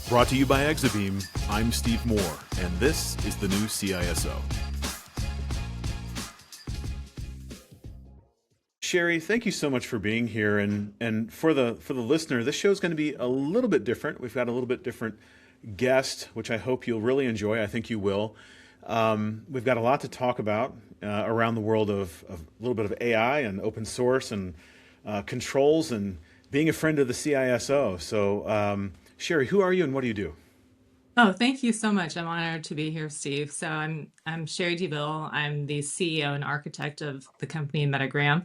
Brought to you by Exabeam, I'm Steve Moore, and this is the new CISO. Sherri, thank you so much for being here. And for the listener, this show is going to be a little bit different. We've got a little bit different guest, which I hope you'll really enjoy. I think you will. We've got a lot to talk about around the world of a little bit of AI and open source and controls and being a friend of the CISO. So, Sherri, who are you and what do you do? Oh, thank you so much. I'm honored to be here, Steve. So I'm Sherri Douville. I'm the CEO and architect of the company Metagram,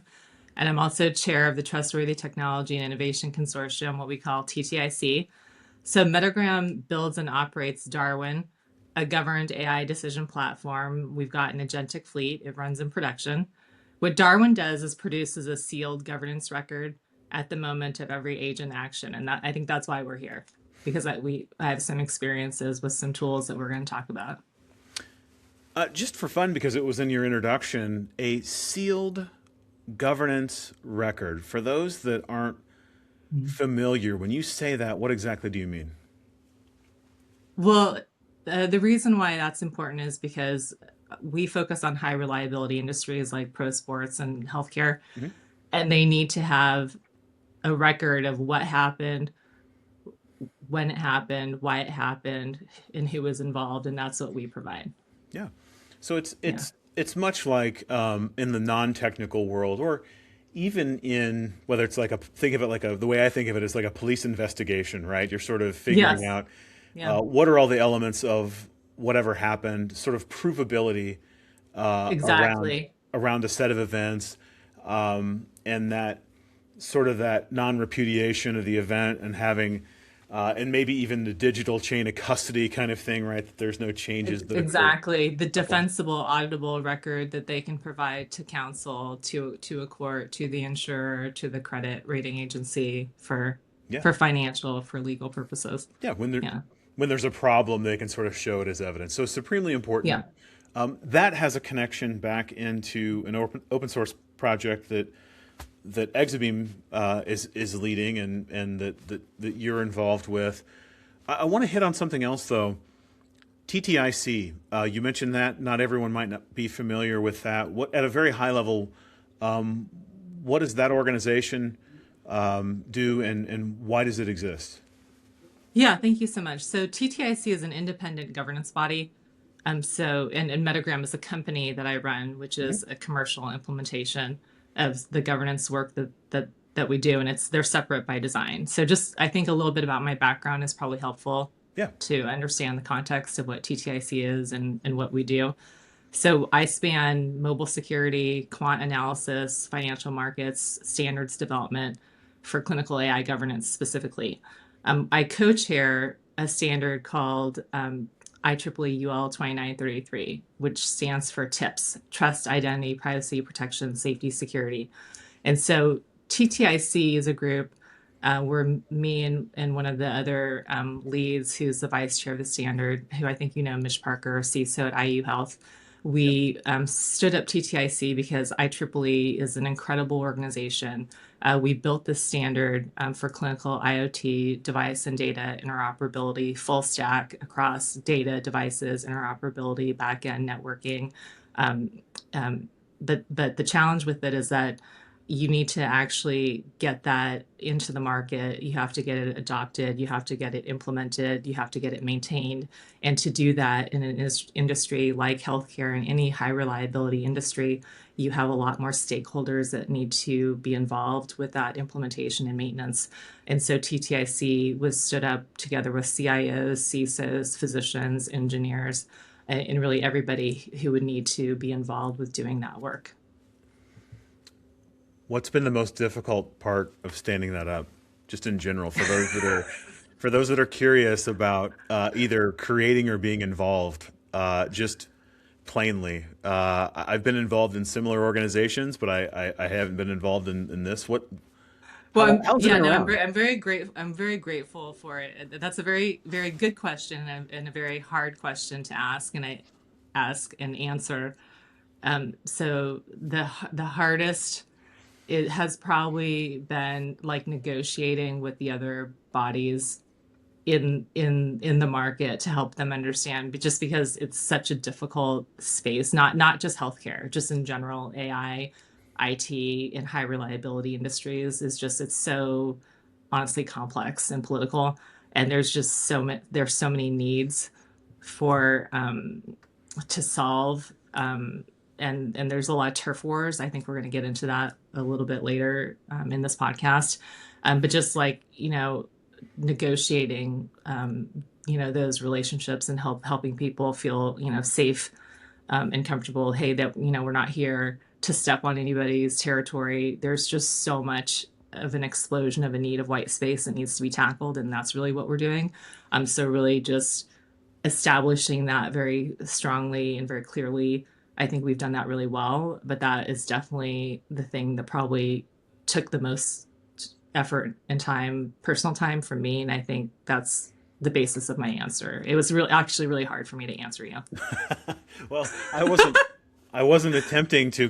and I'm also chair of the Trustworthy Technology and Innovation Consortium, what we call TTIC. So Metagram builds and operates Darwin, a governed AI decision platform. We've got an agentic fleet. It runs in production. What Darwin does is produces a sealed governance record at the moment of every agent action, and I think that's why we're here because I have some experiences with some tools that we're going to talk about. Just for fun, because it was in your introduction, a sealed governance record. For those that aren't familiar, when you say that, what exactly do you mean? Well, the reason why that's important is because we focus on high reliability industries like pro sports and healthcare, Mhm. and they need to have a record of what happened, when it happened, why it happened, and who was involved, and that's what we provide. Yeah. So it's Yeah. it's it's much like in the non-technical world, or even in whether it's like think of it like the way I think of it is like a police investigation, right? You're sort of figuring Yes. out Yeah. what are all the elements of whatever happened, sort of provability around Exactly. a set of events, and that sort of that non-repudiation of the event and having and maybe even the digital chain of custody kind of thing, right? That there's no changes that occur. Exactly. The Okay. defensible, auditable record that they can provide to counsel, to a court, to the insurer, to the credit rating agency Yeah. for financial, for legal purposes. Yeah. Yeah. When there's a problem, they can sort of show it as evidence. So supremely important. Yeah. That has a connection back into an open source project that Exabeam is leading and that you're involved with. I want to hit on something else though. TTIC. You mentioned that not everyone might not be familiar with that. What at a very high level, what does that organization do, and why does it exist? Yeah, thank you so much. So TTIC is an independent governance body. And Metagram is a company that I run, which is a commercial implementation of the governance work that we do, and they're separate by design. So just I think a little bit about my background is probably helpful Yeah. to understand the context of what TTIC is and what we do. So I span mobile security, quant analysis, financial markets, standards development for clinical AI governance specifically. I co-chair a standard called IEEE UL 2933, which stands for TIPS, Trust, Identity, Privacy, Protection, Safety, Security. And so TTIC is a group where me and one of the other leads, who's the vice chair of the standard, who I think you know, Mitch Parker, CISO at IU Health, Yep. we stood up TTIC because IEEE is an incredible organization. We built this standard for clinical IoT device and data interoperability, full stack across data, devices, interoperability, backend networking. Um, but the challenge with it is that you need to actually get that into the market. You have to get it adopted. You have to get it implemented. You have to get it maintained. And to do that in an industry like healthcare and any high reliability industry, you have a lot more stakeholders that need to be involved with that implementation and maintenance. And so TTIC was stood up together with CIOs, CISOs, physicians, engineers, and really everybody who would need to be involved with doing that work. What's been the most difficult part of standing that up, just in general, for those that are curious about either creating or being involved, just plainly. I've been involved in similar organizations, but I haven't been involved in this. Well, How's it yeah, been no, around? I'm very grateful for it. That's a very good question and a very hard question to ask, and I ask and answer. So the hardest it has probably been like negotiating with the other bodies in the market to help them understand, but just because it's such a difficult space, not just healthcare, just in general, AI, IT, and high reliability industries is just, it's so honestly complex and political, and there's so many needs for to solve, and there's a lot of turf wars. I think we're going to get into that a little bit later in this podcast, but just like, negotiating, those relationships and helping people feel, safe, and comfortable. Hey, that, we're not here to step on anybody's territory. There's just so much of an explosion of a need of white space that needs to be tackled, and that's really what we're doing. So really just establishing that very strongly and very clearly. I think we've done that really well, but that is definitely the thing that probably took the most effort and time, personal time from me. And I think that's the basis of my answer. It was actually really hard for me to answer you. Well, I wasn't attempting to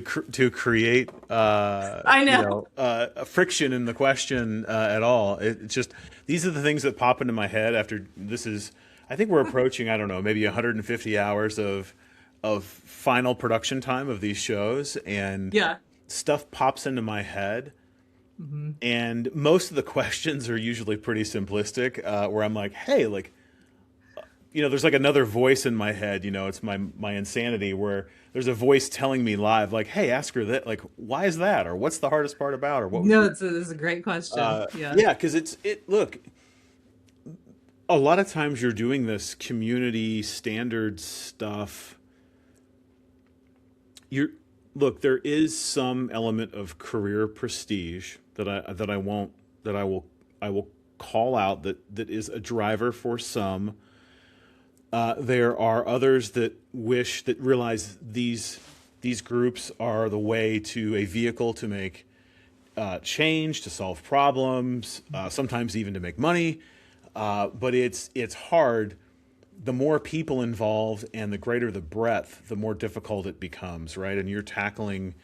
create I know. a friction in the question at all. It's just these are the things that pop into my head after this is. I think we're approaching, I don't know, maybe 150 hours of final production time of these shows, and Yeah. stuff pops into my head. Mm-hmm. And most of the questions are usually pretty simplistic, where I'm like, hey, like, there's like another voice in my head, it's my insanity, where there's a voice telling me live, like, hey, ask her that, like, why is that? Or what's the hardest part about? Or what would No, you, it's a great question. Yeah. yeah, because look, a lot of times you're doing this community standard stuff. You're, look, there is some element of career prestige that I will call out that is a driver for some. There are others that realize these groups are the way to a vehicle to make change, to solve problems, sometimes even to make money. But it's hard. The more people involved and the greater the breadth, the more difficult it becomes, right? And you're tackling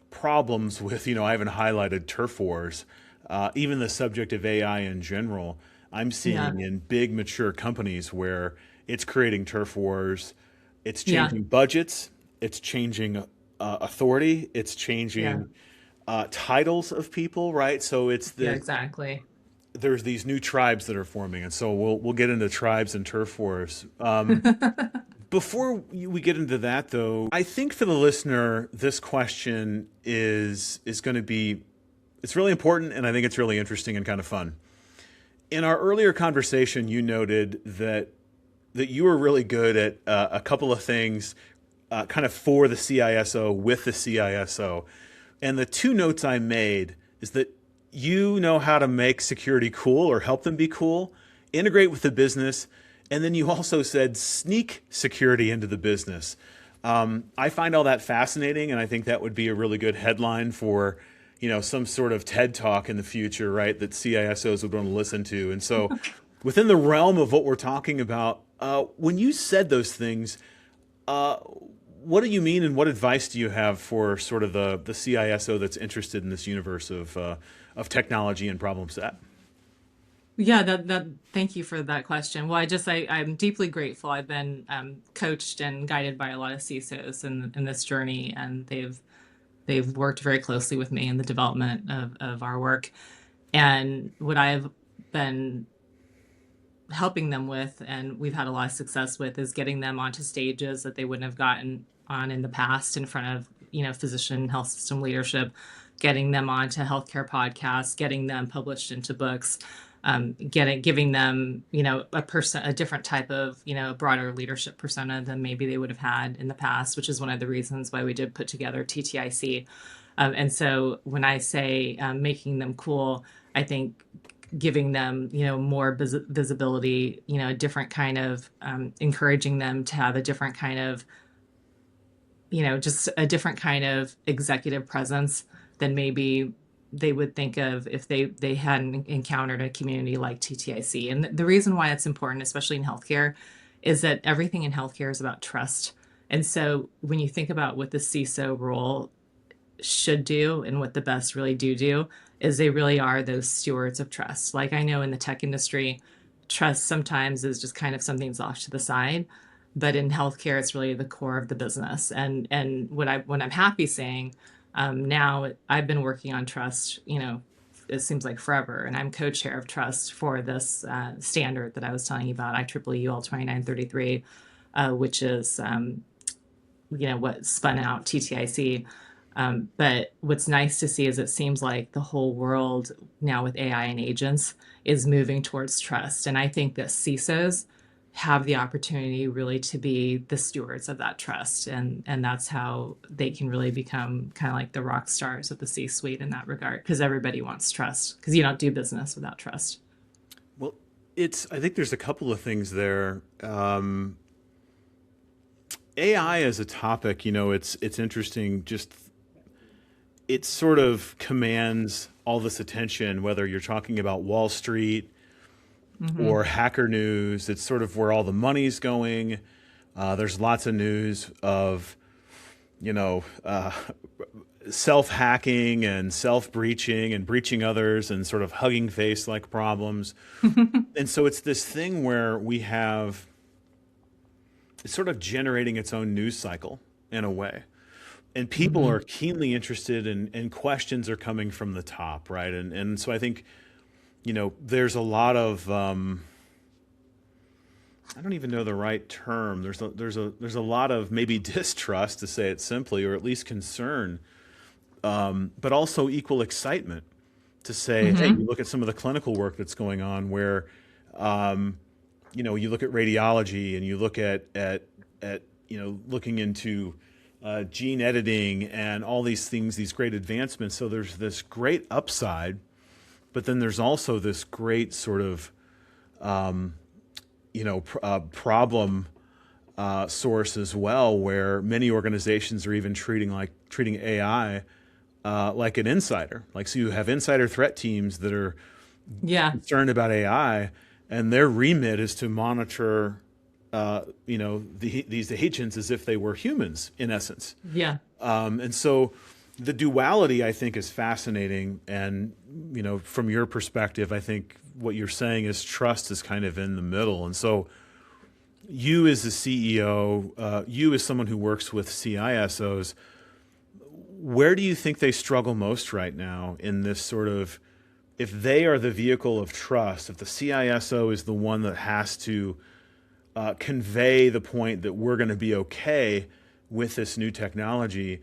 problems with, I haven't highlighted turf wars, even the subject of AI in general. I'm Yeah. seeing in big mature companies where it's creating turf wars, it's Yeah. changing budgets, it's changing authority, it's Yeah. changing titles of people, right? So Yeah, exactly. there's these new tribes that are forming, and so we'll get into tribes and turf wars. Before we get into that, though, I think for the listener, this question is going to be it's really important, and I think it's really interesting and kind of fun. In our earlier conversation, you noted that you were really good at a couple of things, kind of for the CISO with the CISO, and the two notes I made is that you know how to make security cool or help them be cool, integrate with the business, and then you also said sneak security into the business. I find all that fascinating, and I think that would be a really good headline for some sort of TED talk in the future, right? That CISOs would want to listen to. And so, within the realm of what we're talking about, when you said those things, what do you mean, and what advice do you have for sort of the CISO that's interested in this universe of technology and problem set? Yeah, that thank you for that question. Well, I'm deeply grateful. I've been coached and guided by a lot of CISOs in this journey, and they've worked very closely with me in the development of our work. And what I've been helping them with, and we've had a lot of success with, is getting them onto stages that they wouldn't have gotten on in the past in front of, physician health system leadership, getting them onto healthcare podcasts, getting them published into books, giving them, a different type of, broader leadership persona than maybe they would have had in the past, which is one of the reasons why we did put together TTIC. And so when I say making them cool, I think giving them, more visibility, a different kind of encouraging them to have a different kind of, just a different kind of executive presence than maybe they would think of if they hadn't encountered a community like TTIC. And the reason why it's important, especially in healthcare, is that everything in healthcare is about trust. And so when you think about what the CISO role should do and what the best really do is they really are those stewards of trust. Like I know in the tech industry, trust sometimes is just kind of something's off to the side, but in healthcare, it's really the core of the business. And what I'm happy saying now, I've been working on trust, it seems like forever, and I'm co-chair of trust for this standard that I was telling you about, IEEE UL 2933, which is what spun out TTIC. But what's nice to see is it seems like the whole world now with AI and agents is moving towards trust. And I think that CISOs have the opportunity really to be the stewards of that trust. And that's how they can really become kind of like the rock stars of the C-suite in that regard, because everybody wants trust, because you don't do business without trust. Well, I think there's a couple of things there. AI as a topic, it's interesting. Just it sort of commands all this attention, whether you're talking about Wall Street or Hacker News. It's sort of where all the money's going. There's lots of news of, self-hacking and self-breaching and breaching others and sort of Hugging Face-like problems. And so it's this thing where it's sort of generating its own news cycle in a way. And people are keenly interested and questions are coming from the top, right? And so I think, there's a lot of, I don't even know the right term. There's a lot of maybe distrust, to say it simply, or at least concern, but also equal excitement to say, hey, you look at some of the clinical work that's going on where, you look at radiology and you look at looking into gene editing and all these things, these great advancements. So there's this great upside, but then there's also this great sort of, problem source as well, where many organizations are even treating AI like an insider. Like, so you have insider threat teams that are concerned about AI, and their remit is to monitor, these agents as if they were humans, in essence. Yeah. And so the duality, I think, is fascinating. And, from your perspective, I think what you're saying is trust is kind of in the middle. And so you as a CEO, you as someone who works with CISOs, where do you think they struggle most right now in this sort of, if they are the vehicle of trust, if the CISO is the one that has to convey the point that we're going to be okay with this new technology,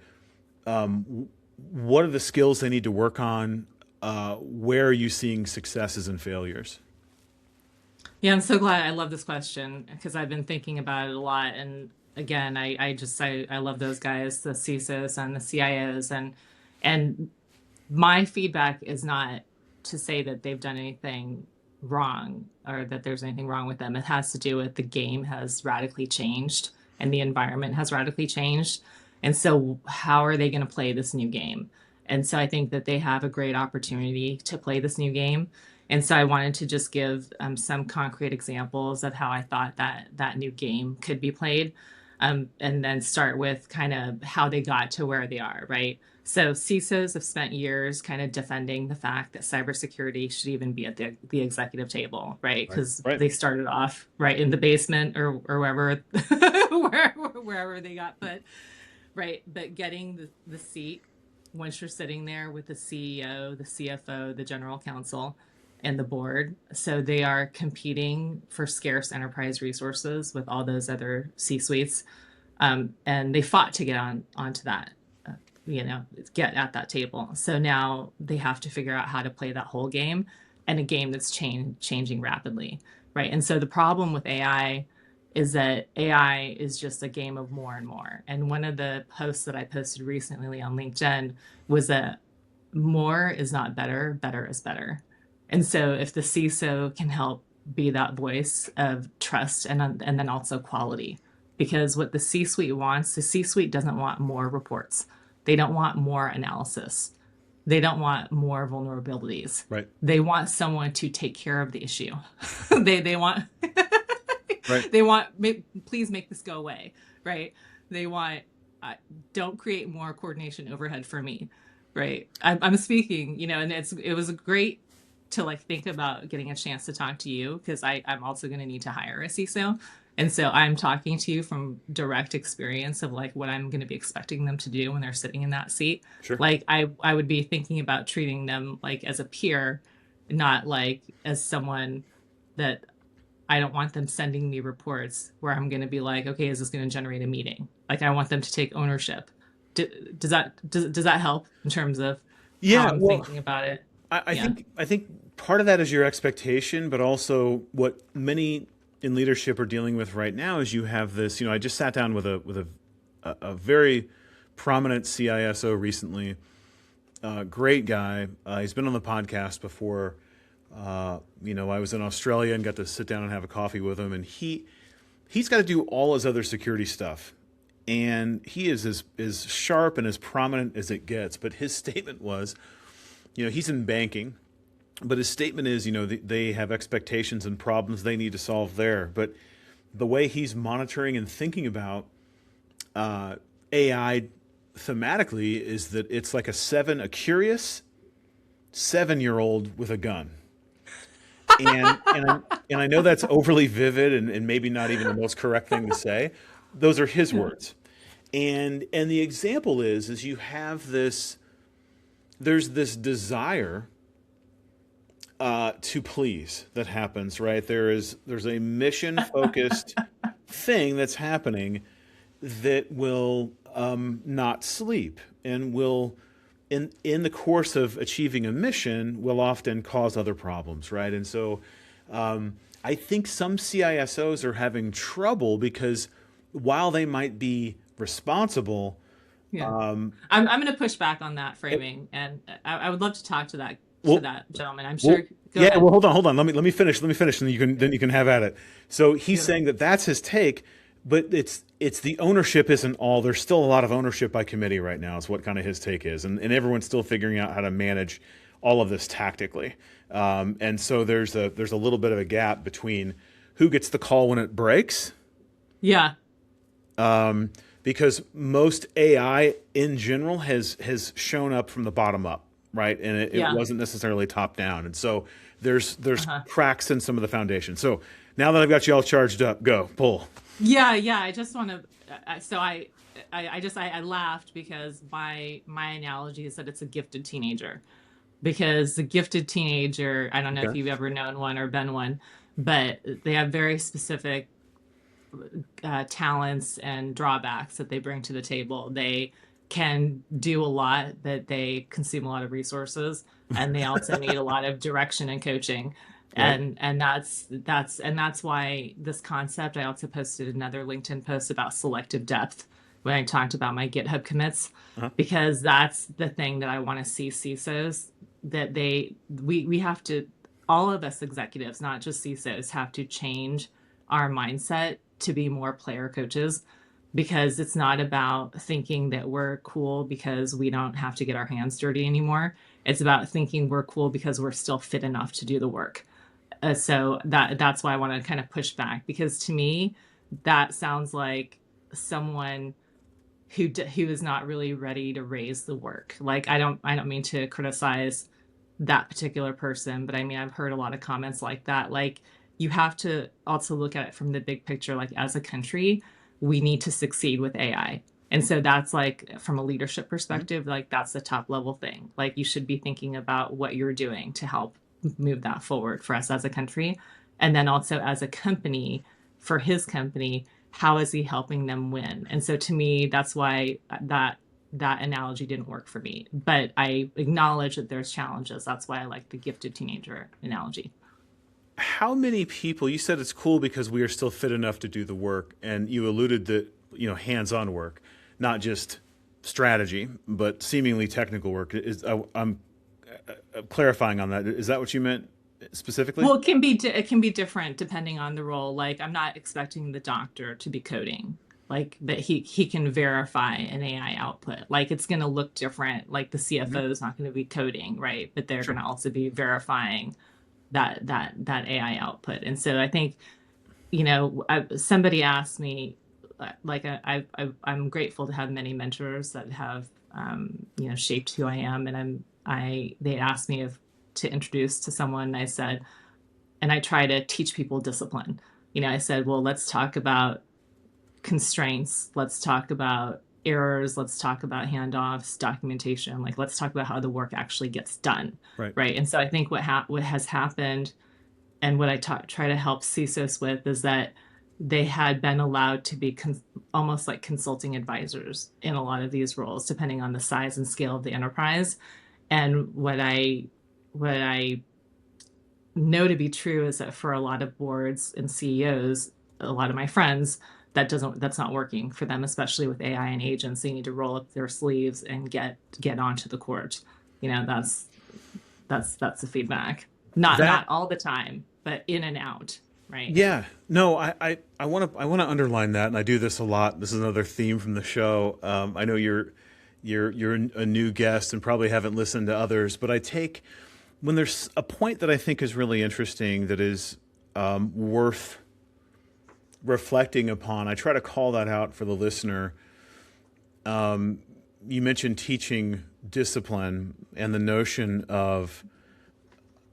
what are the skills they need to work on? Where are you seeing successes and failures? Yeah, I'm so glad. I love this question because I've been thinking about it a lot. And again, I love those guys, the CISOs and the CIOs, and my feedback is not to say that they've done anything wrong or that there's anything wrong with them. It has to do with the game has radically changed and the environment has radically changed. And so how are they going to play this new game? And so I think that they have a great opportunity to play this new game. And so I wanted to just give some concrete examples of how I thought that new game could be played, and then start with kind of how they got to where they are, right? So CISOs have spent years kind of defending the fact that cybersecurity should even be at the executive table, right? Because they started off right in the basement or wherever, wherever they got put, right? But getting the seat, once you're sitting there with the CEO, the CFO, the general counsel, and the board, so they are competing for scarce enterprise resources with all those other C-suites, and they fought to get onto that, get at that table. So now they have to figure out how to play that whole game, and a game that's changing rapidly, right? And so the problem with AI is that AI is just a game of more and more. And one of the posts that I posted recently on LinkedIn was that more is not better, better is better. And so if the CISO can help be that voice of trust and then also quality, because what the C-suite wants, the C-suite doesn't want more reports. They don't want more analysis. They don't want more vulnerabilities. Right. They want someone to take care of the issue. they want, right. They want, please make this go away, right? They want don't create more coordination overhead for me, right? I'm speaking, and it was great to like think about getting a chance to talk to you because I'm also going to need to hire a CISO. And so I'm talking to you from direct experience of like what I'm going to be expecting them to do when they're sitting in that seat. Sure. Like I would be thinking about treating them like as a peer, not like as someone that I don't want them sending me reports where I'm going to be like, okay, is this going to generate a meeting? Like I want them to take ownership. Does that help in terms of how Yeah, I'm well, thinking about it? I Yeah. think part of that is your expectation, but also what many in leadership are dealing with right now is you have this. I just sat down with a very prominent CISO recently. Great guy. He's been on the podcast before. I was in Australia and got to sit down and have a coffee with him, and he's got to do all his other security stuff, and he is as sharp and as prominent as it gets. But his statement was, he's in banking, but his statement is, they have expectations and problems they need to solve there. But the way he's monitoring and thinking about AI thematically is that it's like a curious 7-year-old with a gun. And I know that's overly vivid and maybe not even the most correct thing to say. Those are his words. And the example is you have there's this desire to please that happens, right? There's a mission focused thing that's happening that will not sleep and will in the course of achieving a mission will often cause other problems, right? And so I think some CISOs are having trouble because while they might be responsible, Yeah. um, I'm going to push back on that it, framing, and I would love to talk to well, that gentleman. I'm well, sure. Go yeah. ahead. Well, hold on. Let me finish, and you can have at it. So he's Go saying that that's his take, but it's the ownership isn't all. There's still a lot of ownership by committee right now. Is what kind of his take is, and everyone's still figuring out how to manage all of this tactically. And so there's a little bit of a gap between who gets the call when it breaks, Yeah. because most AI in general has shown up from the bottom up, right? And it Yeah. wasn't necessarily top down. And so there's Uh-huh. cracks in some of the foundation. So now that I've got you all charged up, go pull. Yeah, yeah. I just want to. So I laughed because my analogy is that it's a gifted teenager, because the gifted teenager. I don't know if Okay. you've ever known one or been one, but they have very specific talents and drawbacks that they bring to the table. They can do a lot, but they consume a lot of resources, and they also need a lot of direction and coaching. Right. And that's why this concept. I also posted another LinkedIn post about selective depth when I talked about my GitHub commits, Uh-huh. because that's the thing that I want to see CISOs, that we have to, all of us executives, not just CISOs, have to change our mindset to be more player coaches, because it's not about thinking that we're cool because we don't have to get our hands dirty anymore. It's about thinking we're cool because we're still fit enough to do the work. So that's why I want to kind of push back, because to me that sounds like someone who is not really ready to raise the work. Like I don't mean to criticize that particular person, but I mean I've heard a lot of comments like that. Like you have to also look at it from the big picture. Like as a country, we need to succeed with AI. And so that's like from a leadership Mhm. perspective, like that's the top level thing. Like you should be thinking about what you're doing to help move that forward for us as a country. And then also as a company, for his company, how is he helping them win? And so to me, that's why that analogy didn't work for me. But I acknowledge that there's challenges. That's why I like the gifted teenager analogy. How many people, you said it's cool because we are still fit enough to do the work, and you alluded that, hands-on work, not just strategy, but seemingly technical work. I'm clarifying on that. Is that what you meant specifically? Well, it can be different depending on the role. Like I'm not expecting the doctor to be coding, like, but he can verify an AI output. Like it's going to look different. Like the Mhm. CFO is not going to be coding, right? But they're Sure. going to also be verifying that AI output. And so I think, somebody asked me I'm grateful to have many mentors that have shaped who I am, and they asked me to introduce to someone. I said, and I try to teach people discipline. I said, well, let's talk about constraints. Let's talk about errors. Let's talk about handoffs, documentation. Like, let's talk about how the work actually gets done. Right. Right. And so I think what has happened, and what I try to help CISOs with, is that they had been allowed to be almost like consulting advisors in a lot of these roles, depending on the size and scale of the enterprise. And what I know to be true is that for a lot of boards and CEOs, a lot of my friends, that's not working for them, especially with AI and agents. They need to roll up their sleeves and get onto the court. That's the feedback. Not all the time, but in and out, right? Yeah. No, I want to underline that, and I do this a lot. This is another theme from the show. I know you're a new guest and probably haven't listened to others, but when there's a point that I think is really interesting, that is worth reflecting upon, I try to call that out for the listener. You mentioned teaching discipline and the notion of,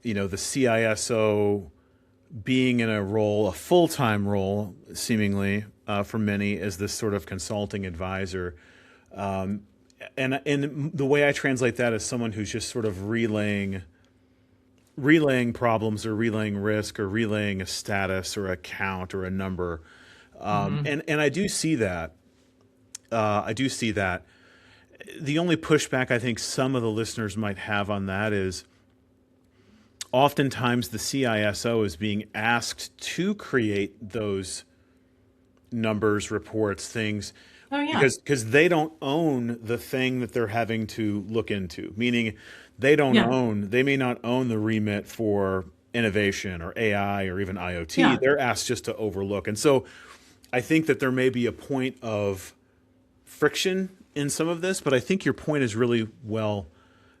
the CISO being in a full-time role, seemingly for many, as this sort of consulting advisor. And the way I translate that is someone who's just sort of relaying problems, or relaying risk, or relaying a status or a count or a number. And I do see that. The only pushback I think some of the listeners might have on that is oftentimes the CISO is being asked to create those numbers, reports, things. Oh, yeah. Because they don't own the thing that they're having to look into, meaning they may not own the remit for innovation or AI or even IoT. Yeah. They're asked just to overlook. And so I think that there may be a point of friction in some of this, but I think your point is really well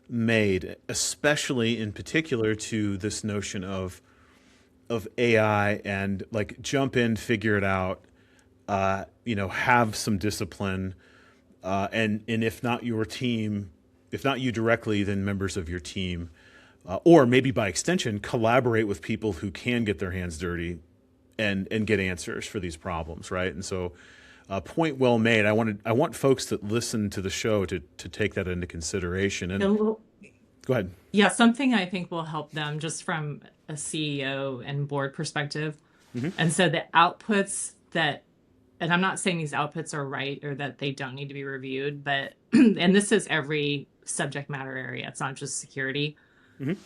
made, especially in particular to this notion of AI and like jump in, figure it out, have some discipline, and if not your team, if not you directly, then members of your team, or maybe by extension, collaborate with people who can get their hands dirty and get answers for these problems, right? And so, point well made. I want folks that listen to the show to take that into consideration. And go ahead. Yeah, something I think will help them just from a CEO and board perspective. And so the outputs and I'm not saying these outputs are right or that they don't need to be reviewed, but, and this is every subject matter area, it's not just security.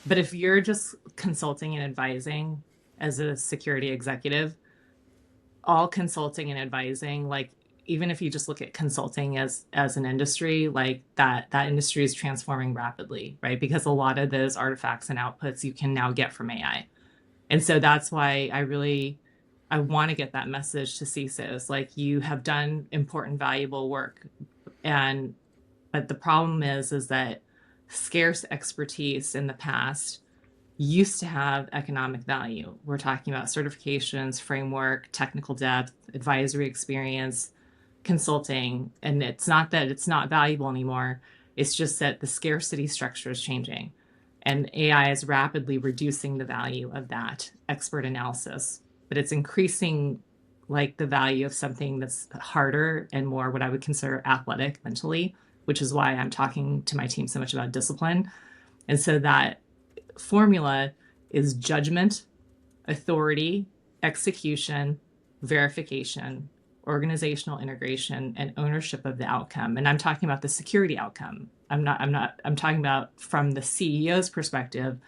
But if you're just consulting and advising as a security executive, all consulting and advising, like even if you just look at consulting as an industry, like that industry is transforming rapidly, right? Because a lot of those artifacts and outputs you can now get from AI. And so that's why I want to get that message to CISOs, like you have done important, valuable work. But the problem is that scarce expertise in the past used to have economic value. We're talking about certifications, framework, technical depth, advisory experience, consulting. And it's not that it's not valuable anymore. It's just that the scarcity structure is changing. And AI is rapidly reducing the value of that expert analysis. But it's increasing like the value of something that's harder and more what I would consider athletic mentally, which is why I'm talking to my team so much about discipline. And so that formula is judgment, authority, execution, verification, organizational integration, and ownership of the outcome. And I'm talking about the security outcome. I'm talking about from the CEO's perspective,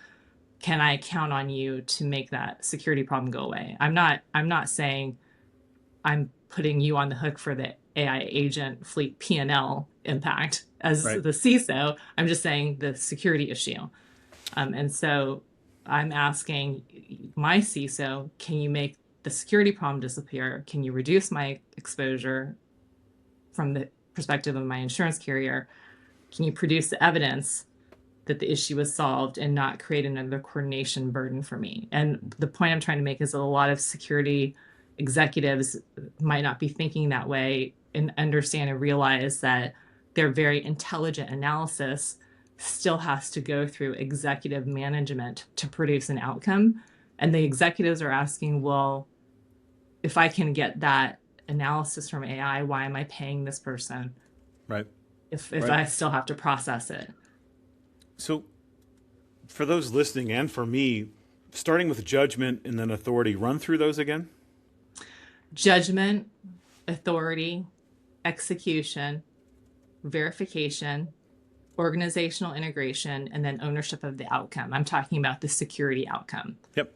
can I count on you to make that security problem go away? I'm not saying I'm putting you on the hook for the AI agent fleet P&L impact as the CISO. I'm just saying the security issue. And so I'm asking my CISO, can you make the security problem disappear? Can you reduce my exposure from the perspective of my insurance carrier? Can you produce the evidence that the issue was solved and not create another coordination burden for me? And the point I'm trying to make is that a lot of security executives might not be thinking that way and understand and realize that their very intelligent analysis still has to go through executive management to produce an outcome. And the executives are asking, well, if I can get that analysis from AI, why am I paying this person Right. if Right. I still have to process it? So for those listening and for me, starting with judgment and then authority, run through those again. Judgment, authority, execution, verification, organizational integration, and then ownership of the outcome. I'm talking about the security outcome. Yep.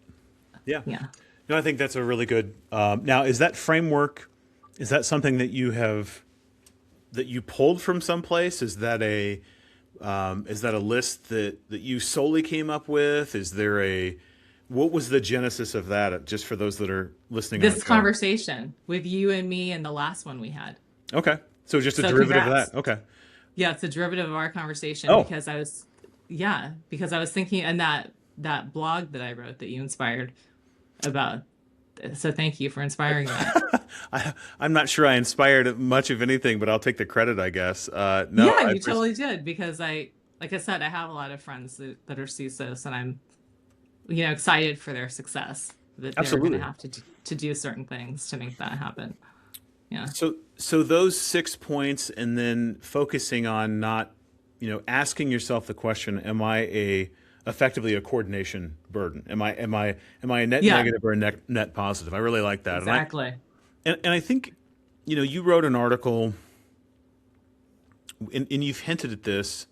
Yeah. Yeah. No, I think that's a really good. Now, is that framework? Is that something that you pulled from someplace? Is that a list that you solely came up with? What was the genesis of that? Just for those that are listening. This conversation with you and me and the last one we had. Okay. So just a So derivative congrats. of that. Okay. Yeah, it's a derivative of our conversation Oh. because I was thinking, and that blog that I wrote that you inspired about. So thank you for inspiring that. I'm not sure I inspired much of anything, but I'll take the credit, I guess. No, Yeah, you totally did because like I said, I have a lot of friends that are CISOs, and I'm, excited for their success. That they're going Absolutely. to have to do certain things to make that happen. Yeah. So those 6 points, and then focusing on not, asking yourself the question: Am I effectively a coordination burden? Am I a net Yeah. negative or a net positive? I really like that. Exactly. And I think, you wrote an article, and you've hinted at this,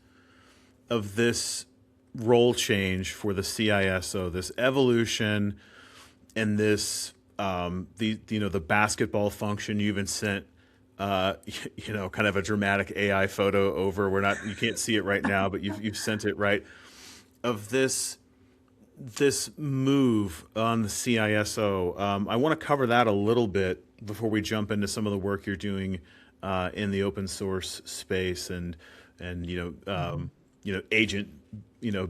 of this role change for the CISO, this evolution, and this the basketball function. You even sent kind of a dramatic AI photo over. You can't see it right now, but you've sent it, right, of this move on the CISO. I want to cover that a little bit before we jump into some of the work you're doing in the open source space and agent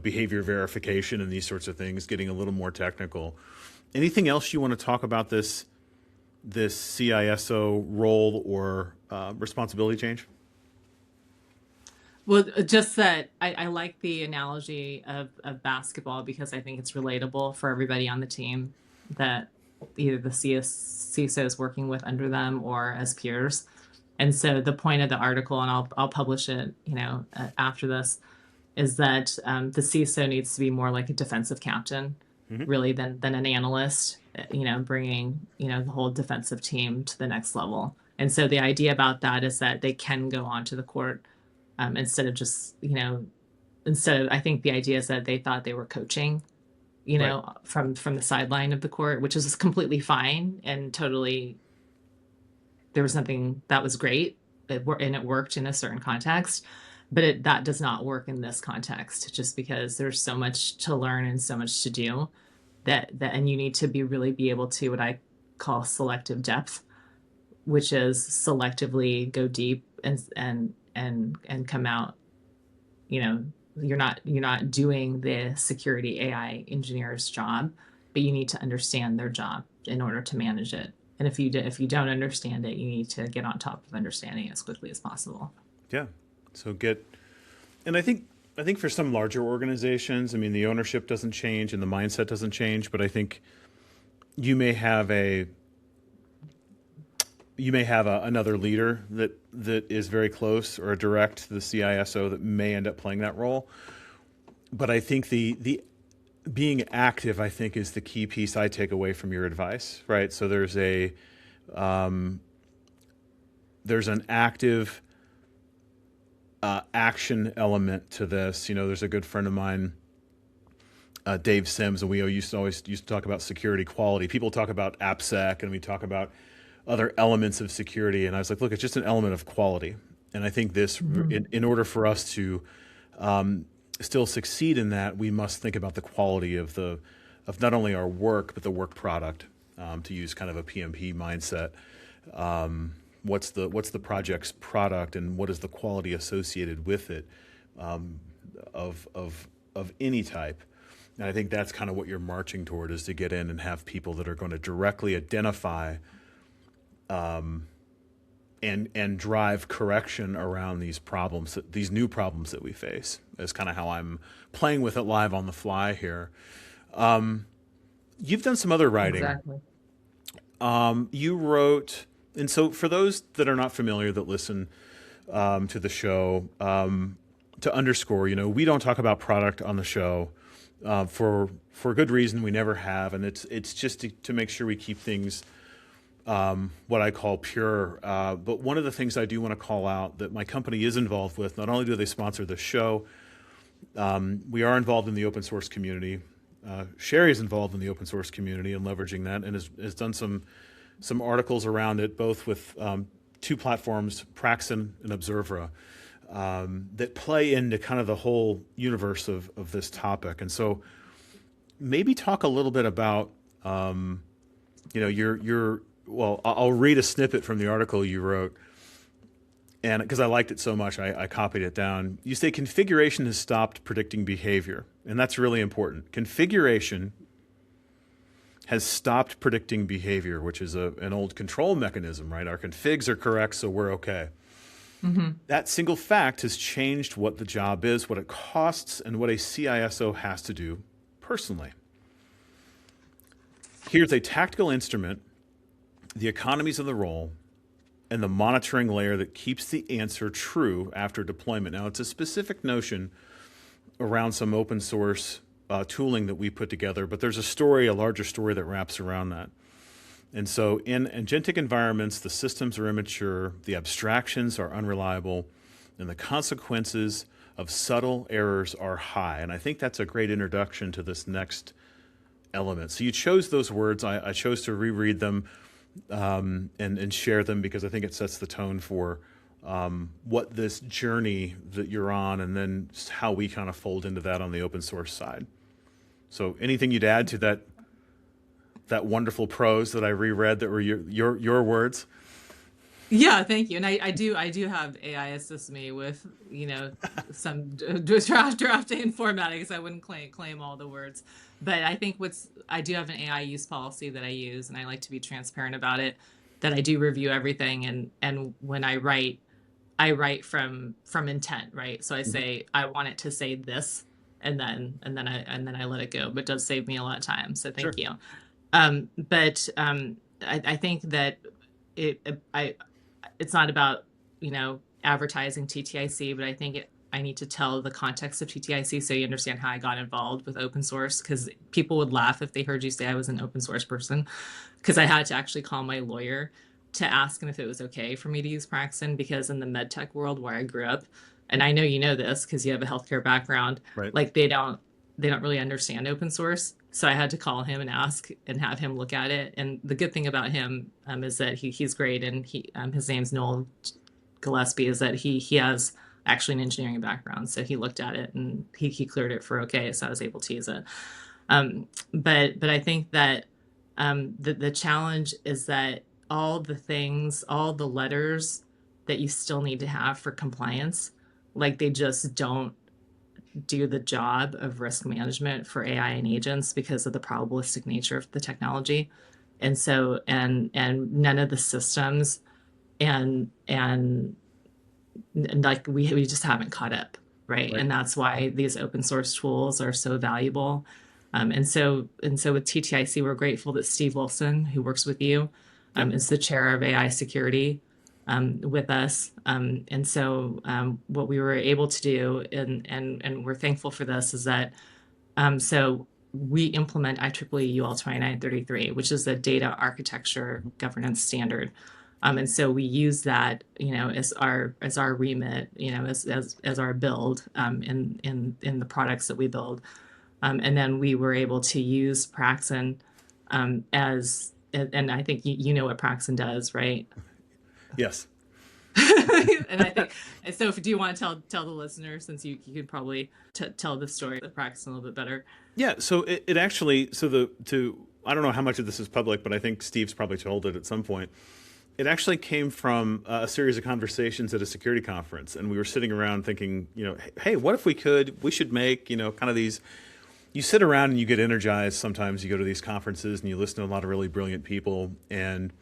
behavior verification and these sorts of things, getting a little more technical. Anything else you want to talk about this CISO role or responsibility change? Well, just that I like the analogy of basketball because I think it's relatable for everybody on the team, that either the CISO is working with under them or as peers. And so the point of the article, and I'll publish it, after this, is that the CISO needs to be more like a defensive captain, really, than an analyst, bringing, the whole defensive team to the next level. And so the idea about that is that they can go onto the court instead of just, I think the idea is that they thought they were coaching, Right. from the sideline of the court, which is completely fine and totally, there was nothing that was great, and it worked in a certain context, but that does not work in this context, just because there's so much to learn and so much to do and you need to really be able to, what I call selective depth, which is selectively go deep and come out. You're not doing the security AI engineer's job, but you need to understand their job in order to manage it. And if you don't understand it, you need to get on top of understanding it as quickly as possible. Yeah. And I think for some larger organizations, I mean, the ownership doesn't change and the mindset doesn't change, but I think you may have another leader that is very close or direct to the CISO that may end up playing that role. But I think the being active, I think, is the key piece I take away from your advice, right? So there's an active action element to this. There's a good friend of mine, Dave Sims, and we used to talk about security quality. People talk about AppSec, and we talk about other elements of security. And I was like, look, it's just an element of quality. And I think this, in order for us to still succeed in that, we must think about the quality of not only our work, but the work product, to use kind of a PMP mindset. What's the project's product, and what is the quality associated with it, of any type. And I think that's kind of what you're marching toward, is to get in and have people that are going to directly identify and drive correction around these problems, these new problems that we face. Is kind of how I'm playing with it live on the fly here. You've done some other writing. Exactly. You wrote, and so for those that are not familiar that listen to the show, to underscore, we don't talk about product on the show for good reason. We never have, and it's just to make sure we keep things what I call pure. But one of the things I do want to call out that my company is involved with, not only do they sponsor this show, we are involved in the open source community. Sherri is involved in the open source community and leveraging that, and has done some articles around it, both with two platforms, Praxin and Observera, that play into kind of the whole universe of this topic. And so maybe talk a little bit about, well, I'll read a snippet from the article you wrote, and because I liked it so much, I copied it down. You say configuration has stopped predicting behavior, and that's really important. Configuration has stopped predicting behavior, which is an old control mechanism, right? Our configs are correct, so we're okay. Mm-hmm. That single fact has changed what the job is, what it costs, and what a CISO has to do personally. Here's a tactical instrument, the economies of the role, and the monitoring layer that keeps the answer true after deployment. Now, it's a specific notion around some open source tooling that we put together, but there's a larger story that wraps around that. And so in agentic environments, the systems are immature, the abstractions are unreliable, and the consequences of subtle errors are high. And I think that's a great introduction to this next element. So you chose those words. I chose to reread them and share them because I think it sets the tone for what this journey that you're on, and then how we kind of fold into that on the open source side. So anything you'd add to that wonderful prose that I reread that were your words? Yeah, thank you. And I do have AI assist me with, some drafting and formatting, because I wouldn't claim all the words. But I think I do have an AI use policy that I use, and I like to be transparent about it, that I do review everything. And when I write from intent, right? So I say, I want it to say this, and then I let it go. But it does save me a lot of time. So thank you. But I think that it's not about, advertising TTIC, but I think I need to tell the context of TTIC so you understand how I got involved with open source, because people would laugh if they heard you say I was an open source person, because I had to actually call my lawyer to ask him if it was okay for me to use Praxin, because in the medtech world where I grew up, and I know you know this because you have a healthcare background, right, like they don't really understand open source. So I had to call him and ask and have him look at it. And the good thing about him is that he's great, and his name's Noel Gillespie, is that he has actually an engineering background. So he looked at it and he cleared it for okay. So I was able to use it. But I think that the challenge is that all the letters that you still need to have for compliance, like they just don't do the job of risk management for AI and agents because of the probabilistic nature of the technology. And so, and none of the systems and like we just haven't caught up. Right. And that's why these open source tools are so valuable. And so with TTIC, we're grateful that Steve Wilson, who works with you, is the chair of AI security with us. And so what we were able to do, and we're thankful for this, is that so we implement IEEE UL 2933, which is a data architecture governance standard. And so we use that, as our remit, as our build in the products that we build. And then we were able to use Praxin and I think you know what Praxin does, right? Yes. And I think, and so do you want to tell the listener, since you could probably tell the story of Praxin a little bit better? Yeah. So it actually, I don't know how much of this is public, but I think Steve's probably told it at some point. It actually came from a series of conversations at a security conference, and we were sitting around thinking, hey, what if we should make, kind of these you sit around and you get energized. Sometimes you go to these conferences and you listen to a lot of really brilliant people. And,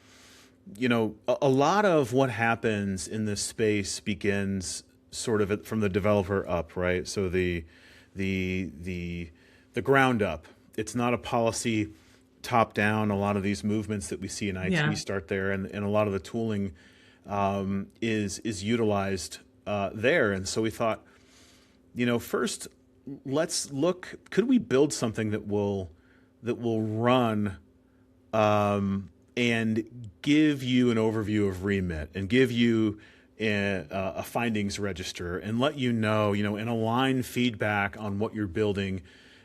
you know, a lot of what happens in this space begins sort of from the developer up, right? So the ground up. It's not a policy top down. A lot of these movements that we see in IT Yeah. start there, and a lot of the tooling is utilized there. And so we thought, you know, first let's look. Could we build something that will run and give you an overview of remit and give you a findings register and let you know, and align feedback on what you're building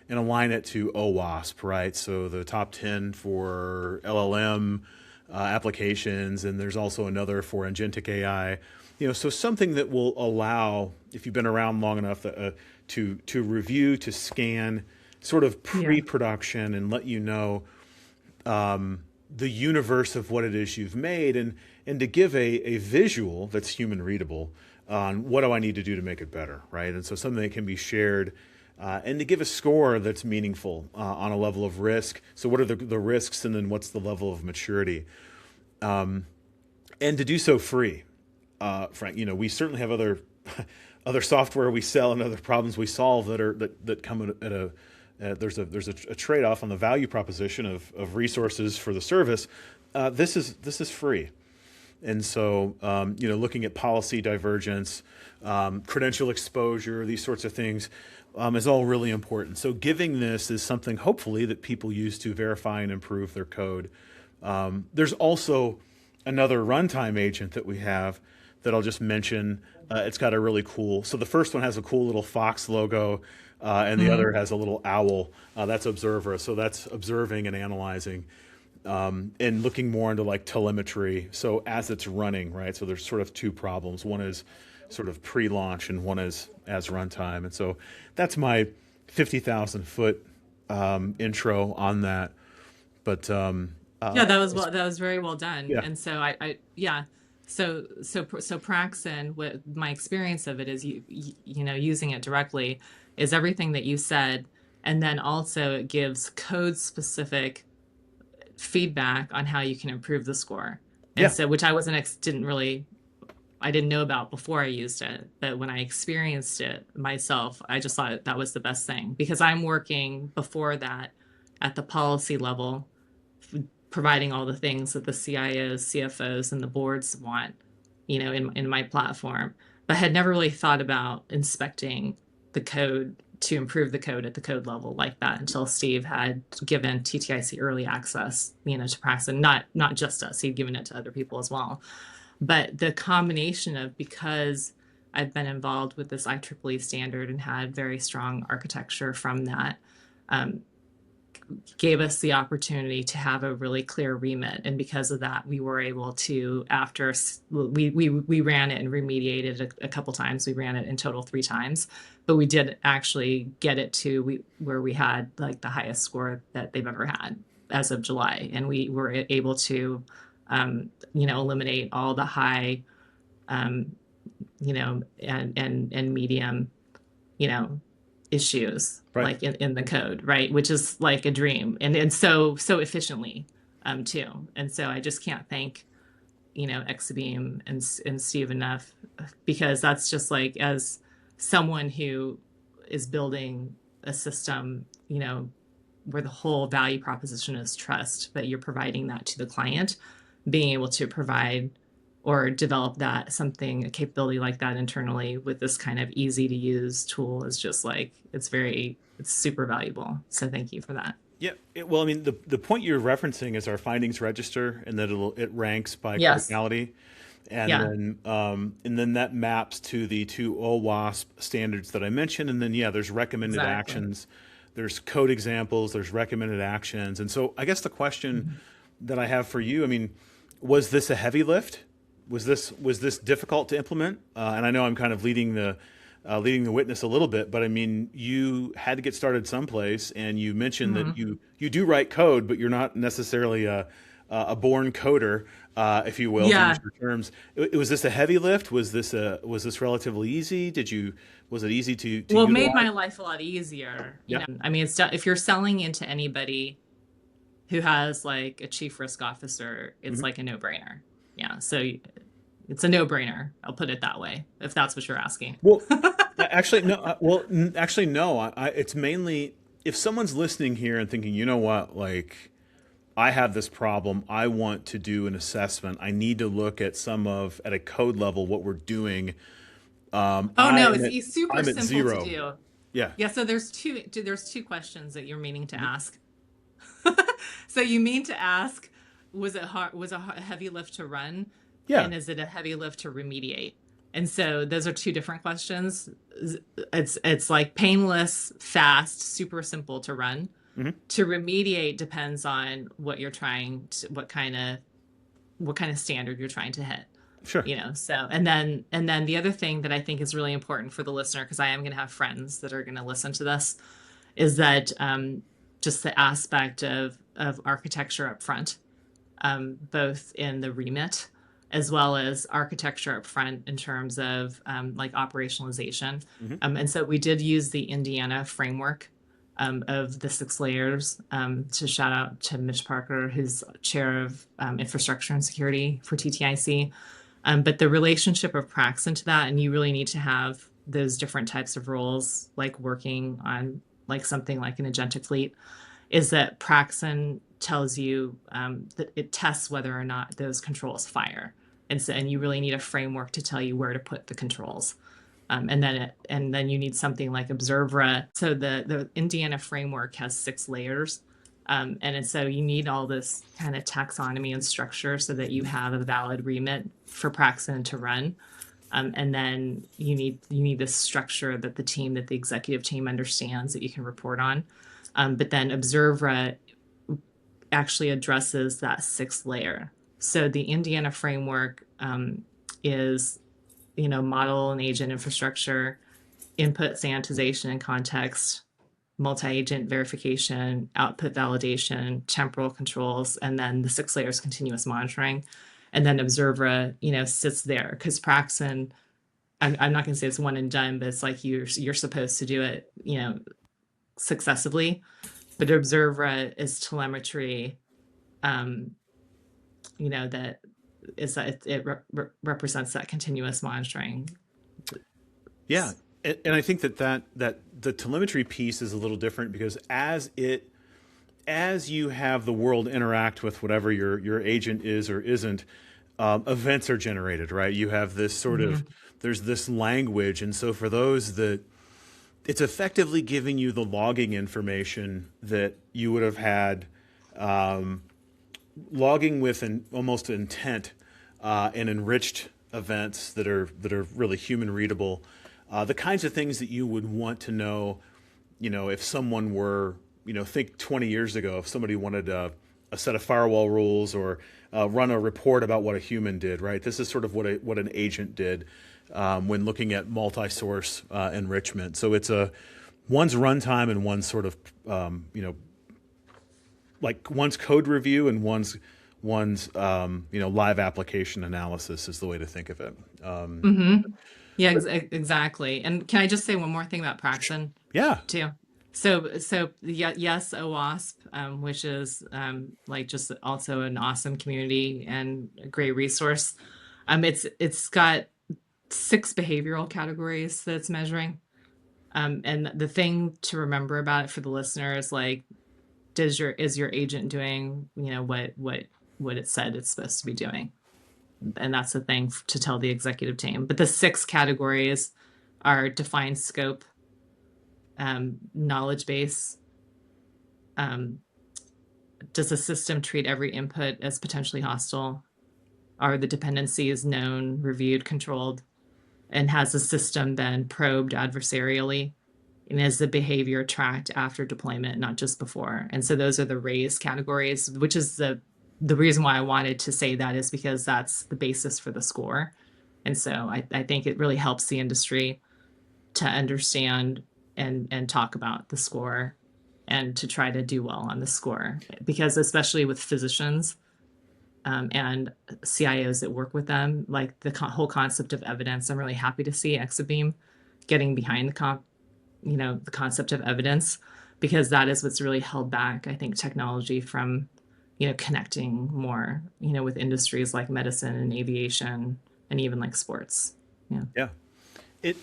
and align it to OWASP, right? So the top 10 for LLM applications, and there's also another for agentic AI. So something that will allow, if you've been around long enough, to review, to scan, sort of Yeah. pre-production, and let you know the universe of what it is you've made, and to give a visual that's human readable on what do I need to do to make it better, right? And so something that can be shared, and to give a score that's meaningful on a level of risk. So what are the risks, and then what's the level of maturity? And to do so free. Frank, we certainly have other other software we sell and other problems we solve that come at a there's a trade-off on the value proposition of resources for the service. This is free. And so, looking at policy divergence, credential exposure, these sorts of things is all really important. So giving this is something, hopefully, that people use to verify and improve their code. There's also another runtime agent that we have that I'll just mention. It's got a really cool, so the first one has a cool little fox logo, and the other has a little owl. That's Observer. So that's observing and analyzing. And looking more into like telemetry. So as it's running, right? So there's sort of two problems. One is sort of pre-launch, and one is as runtime. And so that's my 50,000 foot intro on that. But Yeah, that was very well done. yeah, And so yeah. So Praxin, what my experience of it is, using it directly is everything that you said, and then also it gives code specific feedback on how you can improve the score. And yeah, so, which I I didn't know about before I used it, but when I experienced it myself, I just thought that was the best thing, because I'm working before that at the policy level, providing all the things that the CIOs, CFOs, and the boards want, in my platform, but had never really thought about inspecting the code to improve the code at the code level like that until Steve had given TTIC early access, to Praxis, not just us, he'd given it to other people as well. But the combination of, because I've been involved with this IEEE standard and had very strong architecture from that, gave us the opportunity to have a really clear remit. And because of that, we were able to, after we ran it and remediated a couple times, we ran it in total 3 times, but we did actually get it to where we had like the highest score that they've ever had as of July. And we were able to, eliminate all the high, and medium, issues, right. like in the code, right? Which is like a dream, and so efficiently, too. And so I just can't thank, Exabeam and Steve enough, because that's just like, as someone who is building a system, where the whole value proposition is trust, but you're providing that to the client, being able to provide or develop a capability like that internally with this kind of easy to use tool is just like, it's super valuable. So thank you for that. Yeah. Well, I mean, the point you're referencing is our findings register, and that it ranks by Yes. criticality, and Yeah. then that maps to the 2 OWASP standards that I mentioned, and then there's recommended Exactly. actions, there's code examples, there's recommended actions, and so I guess the question that I have for you, I mean, was this a heavy lift? Was this difficult to implement? And I know I'm kind of leading the witness a little bit, but I mean, you had to get started someplace, and you mentioned that you do write code, but you're not necessarily a a born coder, if you will, to use Yeah. your terms. Was this a heavy lift? Was this relatively easy? Was it easy to Well, it made utilize? my life a lot easier. Yeah. I mean, if you're selling into anybody who has like a chief risk officer, it's Mhm. like a no-brainer. Yeah. So it's a no-brainer. I'll put it that way, if that's what you're asking. Well, actually, no. Actually, no. It's mainly if someone's listening here and thinking, you know what, like I have this problem. I want to do an assessment. I need to look at at a code level what we're doing. Oh I no, am it's super I'm at simple to zero. do. Yeah. Yeah, so there's two questions that you're meaning to Mhm. ask. So you mean to ask, was a heavy lift to run, Yeah. and is it a heavy lift to remediate? And so those are two different questions. It's like painless, fast, super simple to run. Hmm. To remediate depends on what kind of standard you're trying to hit. Sure. So and then the other thing that I think is really important for the listener, because I am going to have friends that are going to listen to this, is that just the aspect of architecture up front, both in the remit as well as architecture up front in terms of like operationalization. Hmm. And so we did use the Indiana framework of the 6 layers, to shout out to Mitch Parker, who's chair of infrastructure and security for TTIC. But the relationship of Praxis to that, and you really need to have those different types of roles, like working on like something like an agentic fleet, is that Praxis tells you that it tests whether or not those controls fire. And you really need a framework to tell you where to put the controls. And then you need something like Observera. So the Indiana framework has 6 layers. So you need all this kind of taxonomy and structure so that you have a valid remit for Praxis to run. And then you need this structure that the executive team understands that you can report on. But then Observera actually addresses that 6th layer. So the Indiana framework is, model and agent infrastructure, input sanitization and context, multi-agent verification, output validation, temporal controls, and then the 6 layers continuous monitoring. And then Observera, sits there because Praxis, I'm not going to say it's one and done, but it's like you're supposed to do it, successively. But Observera is telemetry, um, that it represents that continuous monitoring. Yeah. And I think that the telemetry piece is a little different because as you have the world interact with whatever your agent is or isn't, events are generated, right? You have this sort of Mhm. there's this language, and so for those that it's effectively giving you the logging information that you would have had, logging with an almost intent, and enriched events that are really human readable, the kinds of things that you would want to know, if someone were, think 20 years ago, if somebody wanted a set of firewall rules or run a report about what a human did, right? This is sort of what an agent did when looking at multi-source enrichment. So it's one's runtime and one's sort of like one's code review and one's live application analysis is the way to think of it. Mhm. Yeah, exactly. And can I just say one more thing about Praxis Yeah. too? So yes, OWASP, which is like just also an awesome community and a great resource. It's got 6 behavioral categories that it's measuring. And the thing to remember about it for the listener is like, is your agent doing, what it said it's supposed to be doing? And that's the thing to tell the executive team. But the 6 categories are defined scope, knowledge base. Um, does the system treat every input as potentially hostile? Are the dependencies known, reviewed, controlled? And has the system been probed adversarially? And is the behavior tracked after deployment, not just before? And so those are the raised categories, which is the reason why I wanted to say that is because that's the basis for the score. And so I think it really helps the industry to understand and talk about the score and to try to do well on the score. Because especially with physicians, and CIOs that work with them, like the whole concept of evidence. I'm really happy to see Exabeam getting behind the concept of evidence, because that is what's really held back, I think, technology from, connecting more, with industries like medicine and aviation and even like sports. Yeah. Yeah. It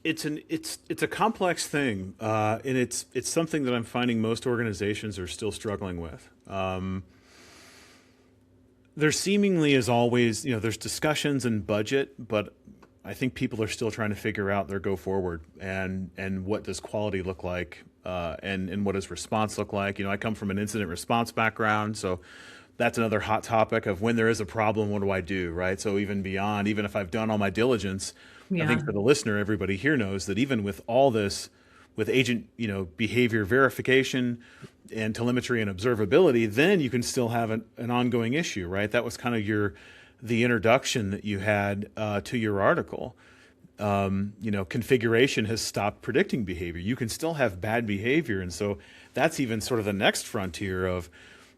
it's a complex thing, and it's something that I'm finding most organizations are still struggling with. There seemingly is always, there's discussions and budget, but I think people are still trying to figure out their go forward and what does quality look like, and what does response look like. I come from an incident response background, so that's another hot topic of when there is a problem, what do I do, right? So even beyond, even if I've done all my diligence, I Yeah. think for the listener, everybody here knows that even with all this, with agent, behavior verification and telemetry and observability, then you can still have an ongoing issue, right? That was kind of the introduction that you had to your article. Configuration has stopped predicting behavior. You can still have bad behavior, and so that's even sort of the next frontier of,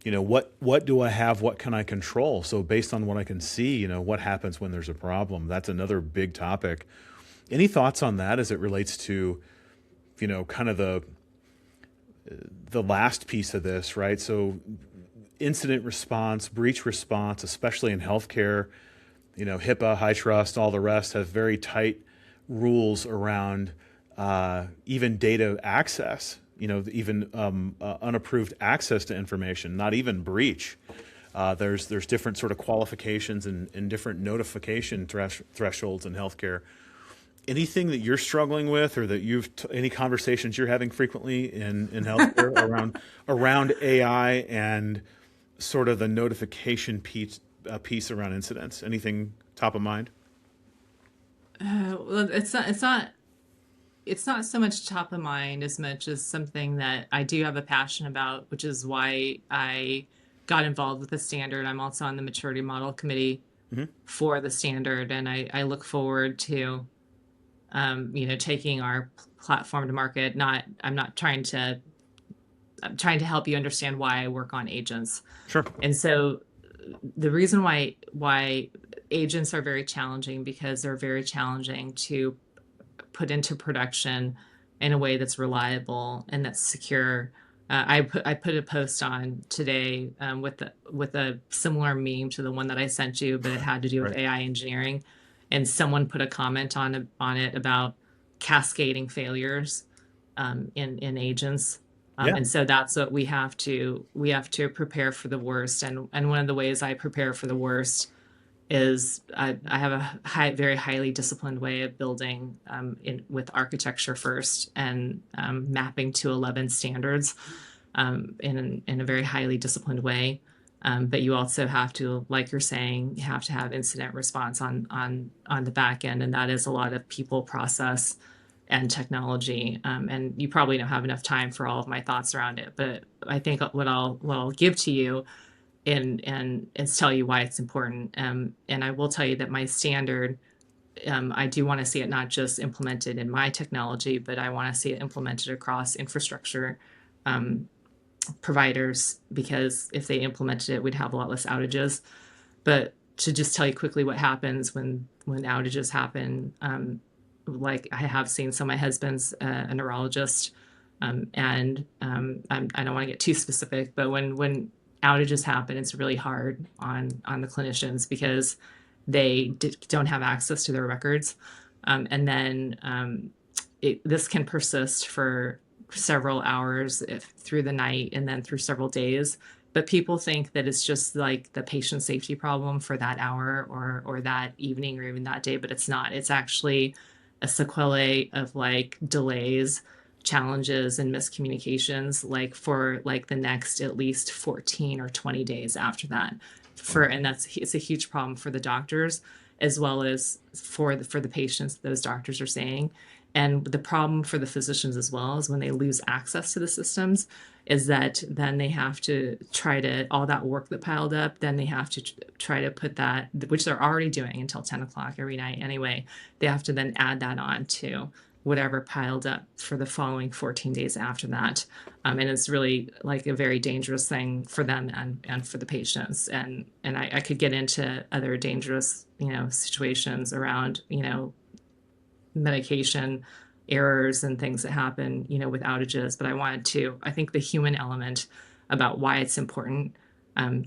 what do I have? What can I control? So based on what I can see, what happens when there's a problem? That's another big topic. Any thoughts on that as it relates to, kind of the last piece of this, right? So incident response, breach response, especially in healthcare, HIPAA, high trust, all the rest have very tight rules around even data access, even unapproved access to information, not even breach. There's different sort of qualifications and different notification thresholds in healthcare. Anything that you're struggling with, or that any conversations you're having frequently in healthcare around AI and sort of the notification piece around incidents? Anything top of mind? Well, it's not so much top of mind as much as something that I do have a passion about, which is why I got involved with the standard. I'm also on the maturity model committee for the standard, and I look forward to taking our platform to market. I'm trying to help you understand why I work on agents. Sure. And so the reason why agents are very challenging, because they're very challenging to put into production in a way that's reliable and that's secure. I put a post on today, with a similar meme to the one that I sent you, but it had to do with Right. AI engineering, and someone put a comment on it about cascading failures, in agents. Yeah. And so that's what we have to prepare for the worst. And one of the ways I prepare for the worst is I have a very highly disciplined way of building, with architecture first, and mapping to 11 standards, in a very highly disciplined way. But you also have to, like you're saying, you have to have incident response on the back end, and that is a lot of people, process, and technology. And you probably don't have enough time for all of my thoughts around it, but I think what I'll give to you and tell you why it's important. And I will tell you that my standard, I do want to see it not just implemented in my technology, but I want to see it implemented across infrastructure, providers, because if they implemented it, we'd have a lot less outages. But to just tell you quickly what happens when outages happen, like I have seen. So my husband's a neurologist, and I don't want to get too specific, but when outages happen, it's really hard on the clinicians, because they don't have access to their records, and then this can persist for several hours, through the night, and then through several days. But people think that it's just like the patient safety problem for that hour, or that evening, or even that day, but it's not. It's actually a sequelae of like delays, challenges, and miscommunications, like for like the next at least 14 or 20 days after that. And it's a huge problem for the doctors, as well as for the patients those doctors are saying. And the problem for the physicians as well is when they lose access to the systems, is that then they have to try to, all that work that piled up, then they have to try to put that, which they're already doing until 10 o'clock every night anyway, they have to then add that on to whatever piled up for the following 14 days after that. And it's really like a very dangerous thing for them and for the patients. And I could get into other dangerous, situations around, medication errors and things that happen, with outages. But I think the human element about why it's important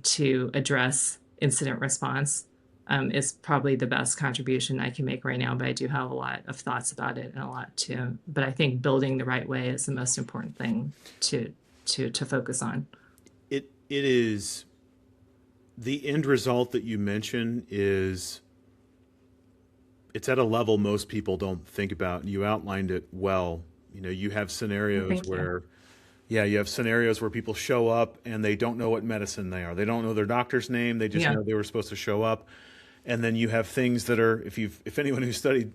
to address incident response is probably the best contribution I can make right now, but I do have a lot of thoughts about it and a lot too. But I think building the right way is the most important thing to focus on. It is the end result that you mention is it's at a level most people don't think about. And you outlined it well. You have scenarios where you have scenarios where people show up and they don't know what medicine they are. They don't know their doctor's name. They just know they were supposed to show up. And then you have things that are, if anyone who studied,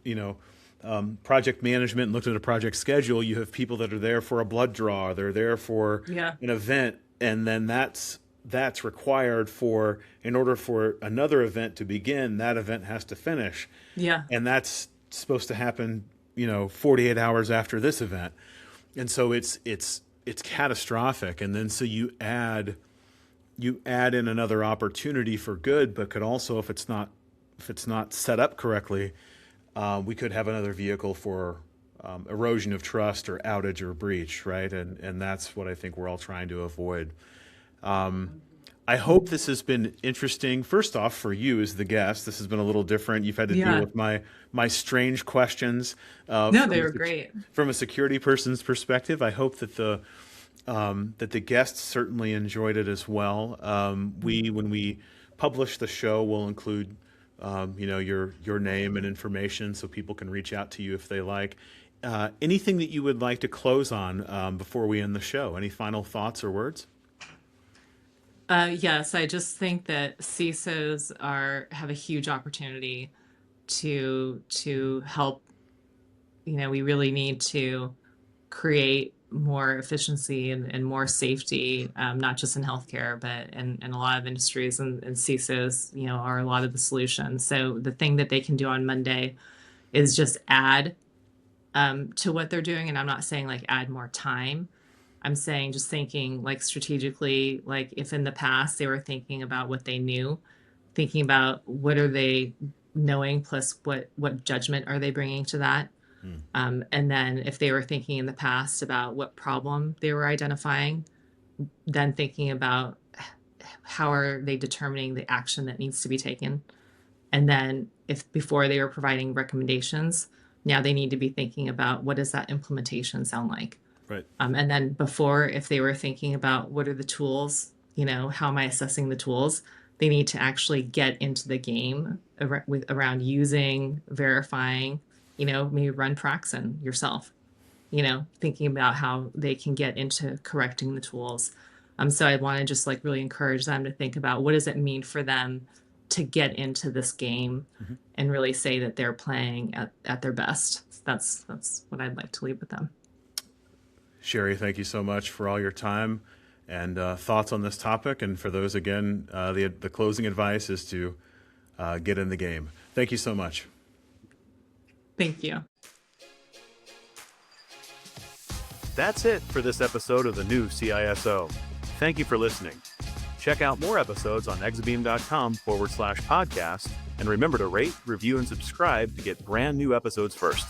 project management and looked at a project schedule, you have people that are there for a blood draw. They're there for an event. And then that's required in order for another event to begin, that event has to finish. Yeah. And that's supposed to happen, 48 hours after this event. And so it's catastrophic. And then so you add in another opportunity for good, but could also, if it's not set up correctly, we could have another vehicle for erosion of trust or outage or breach, right? And that's what I think we're all trying to avoid. I hope this has been interesting. First off, for you as the guest, this has been a little different. You've had to deal with my strange questions. No, they were great. From a security person's perspective, I hope that the guests certainly enjoyed it as well. When we publish the show, we'll include your name and information so people can reach out to you if they like. Anything that you would like to close on before we end the show? Any final thoughts or words? Yes, I just think that CISOs have a huge opportunity to help. We really need to create more efficiency and more safety, not just in healthcare, but in a lot of industries, and CISOs, are a lot of the solutions. So the thing that they can do on Monday is just add to what they're doing. And I'm not saying like add more time. I'm saying just thinking like strategically, like if in the past they were thinking about what they knew, thinking about what are they knowing plus what judgment are they bringing to that. And then if they were thinking in the past about what problem they were identifying, then thinking about how are they determining the action that needs to be taken. And then if before they were providing recommendations, now they need to be thinking about what does that implementation sound like? Right. And then before, if they were thinking about what are the tools, how am I assessing the tools, they need to actually get into the game around using, verifying, maybe run Praxin yourself, thinking about how they can get into correcting the tools. So I want to just like really encourage them to think about what does it mean for them to get into this game and really say that they're playing at their best. That's what I'd like to leave with them. Sherri, thank you so much for all your time and thoughts on this topic. And for those, again, the closing advice is to get in the game. Thank you so much. Thank you. That's it for this episode of the new CISO. Thank you for listening. Check out more episodes on exabeam.com/podcast. And remember to rate, review, and subscribe to get brand new episodes first.